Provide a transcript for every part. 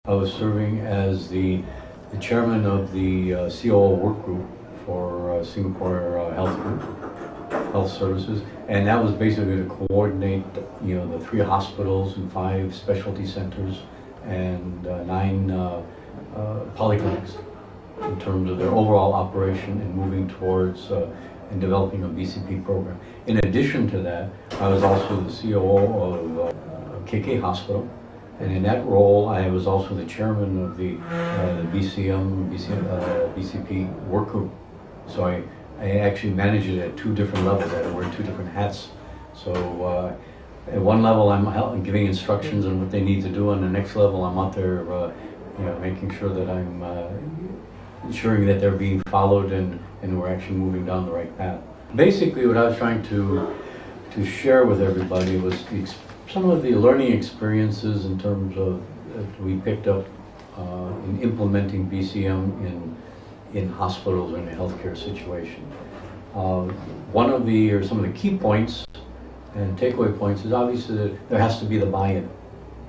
I was serving as the chairman of the COO work group for Singapore Health Services, and that was basically to coordinate, the 3 hospitals and 5 specialty centers and 9 polyclinics in terms of their overall operation and moving towards and developing a BCP program. In addition to that, I was also the COO of KK Hospital, and in that role, I was also the chairman of the BCP work group. So I actually managed it at 2 different levels. I wear 2 different hats. So at one level, I'm giving instructions on what they need to do. On the next level, I'm out there, making sure that I'm ensuring that they're being followed and we're actually moving down the right path. Basically, what I was trying to share with everybody was some of the learning experiences in terms of we picked up in implementing BCM in hospitals or in a healthcare situation. Some of the key points and takeaway points is obviously that there has to be the buy-in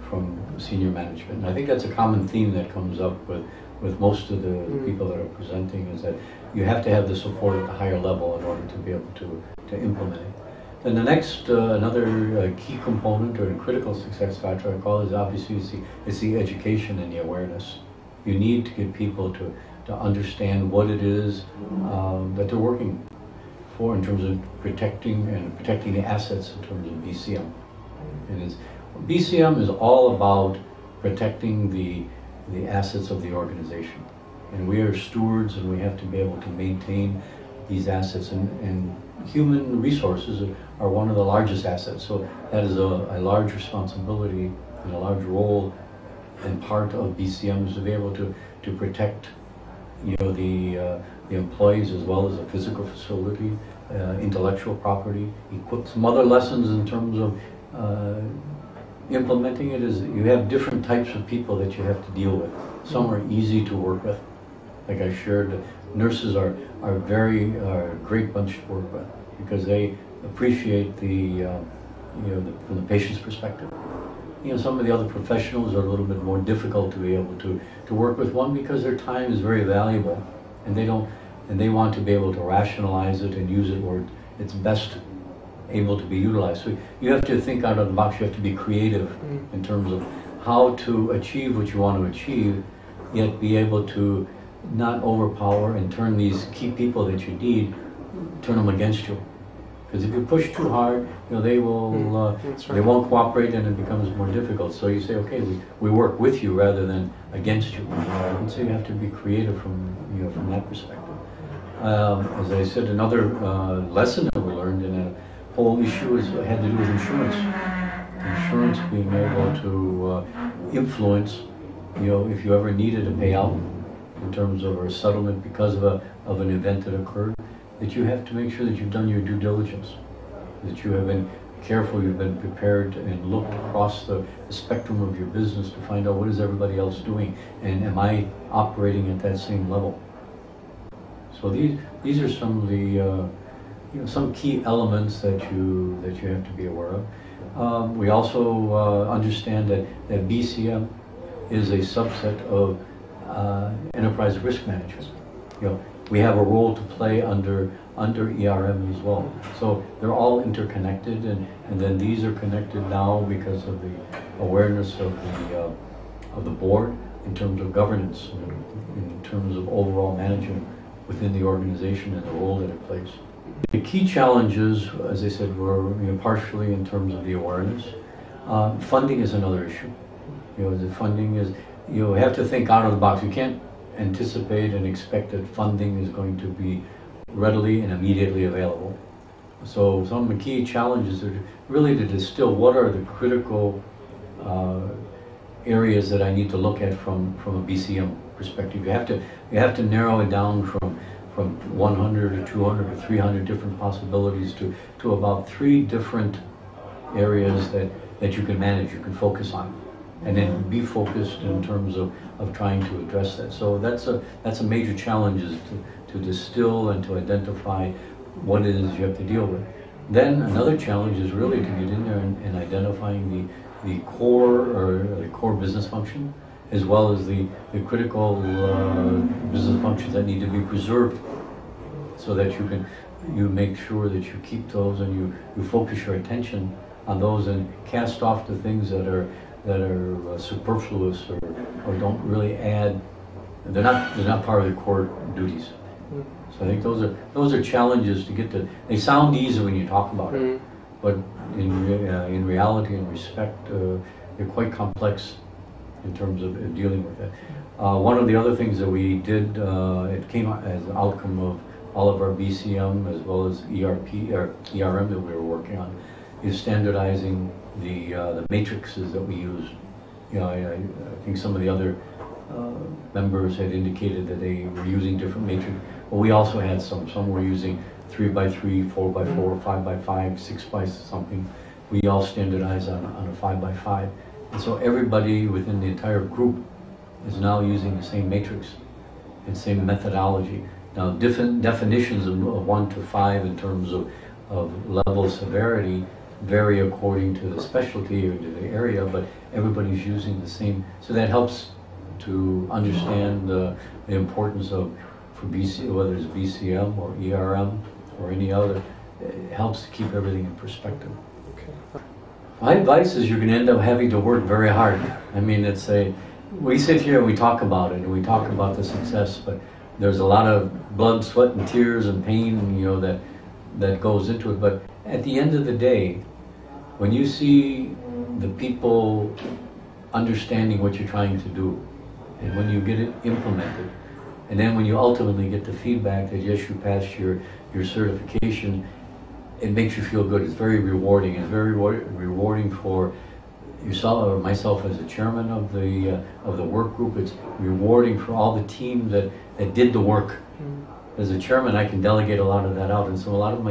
from senior management. And I think that's a common theme that comes up with most of the people that are presenting, is that you have to have the support at the higher level in order to be able to implement it. Then the next, another key component or a critical success factor I call is obviously it's the education and the awareness. You need to get people to understand what it is that they're working for in terms of protecting the assets in terms of BCM. And BCM is all about protecting the assets of the organization. And we are stewards, and we have to be able to maintain these assets, and human resources are one of the largest assets. So that is a large responsibility and a large role, and part of BCM is to be able to protect the employees as well as the physical facility, intellectual property. Some other lessons in terms of implementing it is you have different types of people that you have to deal with. Some are easy to work with. Like I shared, nurses are very great bunch to work with because they appreciate from the patient's perspective. Some of the other professionals are a little bit more difficult to be able to work with. One, because their time is very valuable, and they want to be able to rationalize it and use it where it's best able to be utilized. So you have to think out of the box. You have to be creative in terms of how to achieve what you want to achieve, yet be able to not overpower and turn these key people that you need, turn them against you. Because if you push too hard, they won't cooperate, and it becomes more difficult. So you say, okay, we work with you rather than against you. And so you have to be creative from that perspective. As I said, another lesson that we learned in a whole issue had to do with insurance. Insurance being able to influence, if you ever needed a payout in terms of a settlement because of an event that occurred, that you have to make sure that you've done your due diligence, that you have been careful, you've been prepared and looked across the spectrum of your business to find out what is everybody else doing, and am I operating at that same level. So these are some of the some key elements that you have to be aware of. We also understand that BCM is a subset of enterprise risk management. We have a role to play under ERM as well. So they're all interconnected, and then these are connected now because of the awareness of the board in terms of governance, in terms of overall management within the organization and the role that it plays. The key challenges, as I said, were partially in terms of the awareness. Funding is another issue. The funding is, you have to think out of the box. You can't anticipate and expect that funding is going to be readily and immediately available. So some of the key challenges are really to distill what are the critical areas that I need to look at from a BCM perspective. You have to narrow it down from 100 to 200 to 300 different possibilities to about 3 different areas that you can manage, you can focus on, and then be focused in terms of trying to address that. So that's a major challenge, is to distill and to identify what it is you have to deal with. Then another challenge is really to get in there and identifying the core business function, as well as the critical business functions that need to be preserved, so that you make sure that you keep those and you focus your attention on those and cast off the things that are superfluous or don't really add. They're not part of the core duties. So I think those are challenges to get to. They sound easy when you talk about it, but in reality and respect, they're quite complex in terms of dealing with it. One of the other things that we did, it came as an outcome of all of our BCM as well as ERP or ERM that we were working on, is standardizing the matrices that we use. You know, I think some of the other members had indicated that they were using different matrix. Well, we also had some were using 3x3, 4x4, 5x5, 6x something. We all standardized on a 5x5. And so everybody within the entire group is now using the same matrix and same methodology. Now, different definitions of 1 to 5 in terms of level of severity vary according to the specialty or to the area, but everybody's using the same. So that helps to understand the importance of, for BC, whether it's BCM or ERM or any other, it helps to keep everything in perspective. Okay. My advice is you're going to end up having to work very hard. I mean, we sit here and we talk about it and we talk about the success, but there's a lot of blood, sweat, and tears and pain, you know, that goes into it. But at the end of the day, when you see the people understanding what you're trying to do, and when you get it implemented, and then when you ultimately get the feedback that yes, you passed your certification, it makes you feel good. It's very rewarding. It's very rewarding for yourself or myself as the chairman of the work group. It's rewarding for all the team that did the work. As a chairman, I can delegate a lot of that out, and so a lot of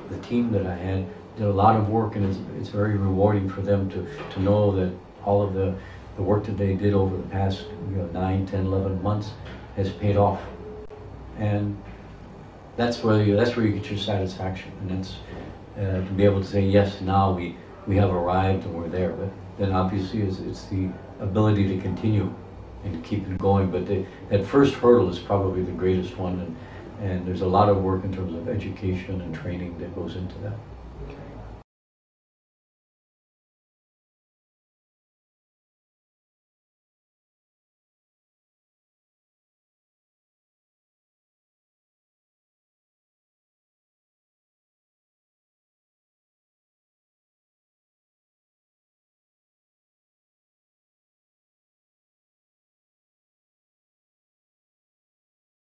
the team that I had did a lot of work, and it's very rewarding for them to know that all of the work that they did over the past 9, 10, 11 months has paid off. And that's where you get your satisfaction, and that's to be able to say, yes, now we have arrived and we're there. But then obviously it's the ability to continue and to keep it going. But that first hurdle is probably the greatest one, and there's a lot of work in terms of education and training that goes into that. Okay.